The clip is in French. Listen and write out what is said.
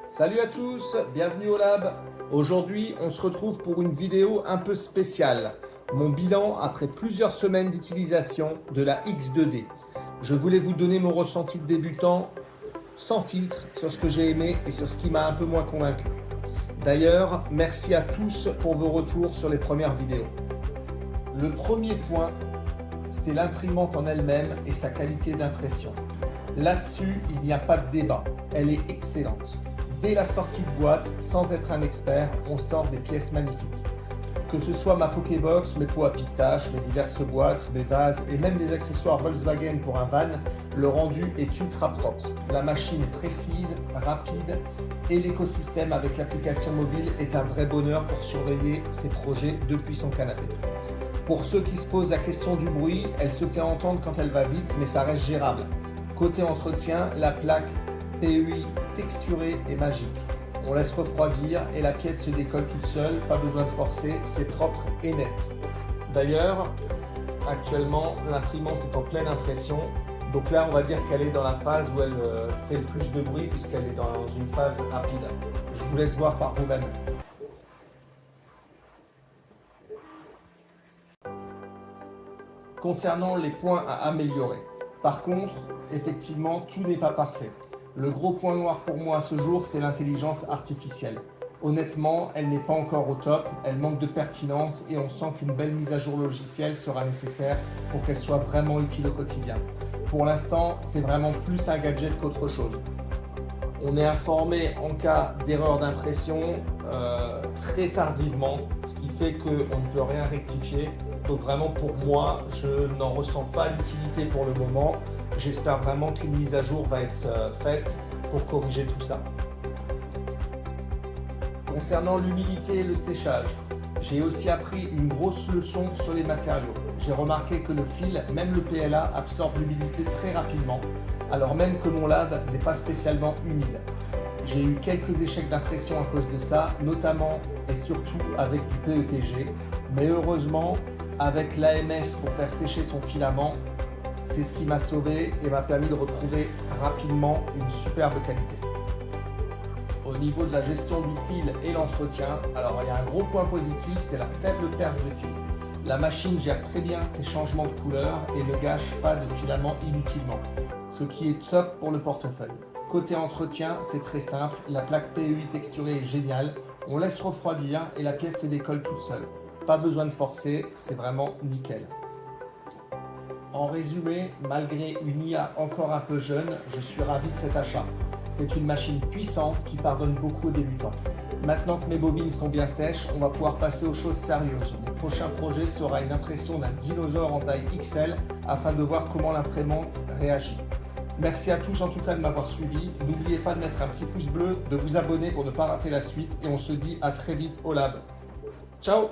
Salut à tous, bienvenue au Lab. Aujourd'hui, on se retrouve pour une vidéo un peu spéciale. Mon bilan après plusieurs semaines d'utilisation de la X2D. Je voulais vous donner mon ressenti de débutant, sans filtre, sur ce que j'ai aimé et sur ce qui m'a un peu moins convaincu. D'ailleurs, merci à tous pour vos retours sur les premières vidéos. Le premier point, c'est l'imprimante en elle-même et sa qualité d'impression. Là-dessus, il n'y a pas de débat, elle est excellente. Dès la sortie de boîte, sans être un expert, on sort des pièces magnifiques. Que ce soit ma Pokébox, mes pots à pistache, mes diverses boîtes, mes vases et même des accessoires Volkswagen pour un van, le rendu est ultra propre. La machine est précise, rapide et l'écosystème avec l'application mobile est un vrai bonheur pour surveiller ses projets depuis son canapé. Pour ceux qui se posent la question du bruit, elle se fait entendre quand elle va vite, mais ça reste gérable. Côté entretien, la plaque PEI texturée est magique. On laisse refroidir et la pièce se décolle toute seule, pas besoin de forcer, c'est propre et net. D'ailleurs, actuellement, l'imprimante est en pleine impression. Donc là, on va dire qu'elle est dans la phase où elle fait le plus de bruit puisqu'elle est dans une phase rapide. Je vous laisse voir par vous-même. Concernant les points à améliorer. Par contre, effectivement, tout n'est pas parfait. Le gros point noir pour moi à ce jour, c'est l'intelligence artificielle. Honnêtement, elle n'est pas encore au top, elle manque de pertinence et on sent qu'une belle mise à jour logicielle sera nécessaire pour qu'elle soit vraiment utile au quotidien. Pour l'instant, c'est vraiment plus un gadget qu'autre chose. On est informé en cas d'erreur d'impression très tardivement, ce qui fait qu'on ne peut rien rectifier. Donc vraiment pour moi, je n'en ressens pas d'utilité pour le moment. J'espère vraiment qu'une mise à jour va être faite pour corriger tout ça. Concernant l'humidité et le séchage, j'ai aussi appris une grosse leçon sur les matériaux. J'ai remarqué que le fil, même le PLA, absorbe l'humidité très rapidement, alors même que mon lab n'est pas spécialement humide. J'ai eu quelques échecs d'impression à cause de ça, notamment et surtout avec du PETG, mais heureusement, avec l'AMS pour faire sécher son filament, c'est ce qui m'a sauvé et m'a permis de retrouver rapidement une superbe qualité. Au niveau de la gestion du fil et l'entretien, alors il y a un gros point positif, c'est la faible perte de fil. La machine gère très bien ses changements de couleur et ne gâche pas de filament inutilement, ce qui est top pour le portefeuille. Côté entretien, c'est très simple, la plaque PEI texturée est géniale, on laisse refroidir et la pièce se décolle toute seule. Pas besoin de forcer, c'est vraiment nickel. En résumé, malgré une IA encore un peu jeune, je suis ravi de cet achat. C'est une machine puissante qui pardonne beaucoup aux débutants. Maintenant que mes bobines sont bien sèches, on va pouvoir passer aux choses sérieuses. Mon prochain projet sera une impression d'un dinosaure en taille XL afin de voir comment l'imprimante réagit. Merci à tous en tout cas de m'avoir suivi. N'oubliez pas de mettre un petit pouce bleu, de vous abonner pour ne pas rater la suite et on se dit à très vite au Lab. Ciao!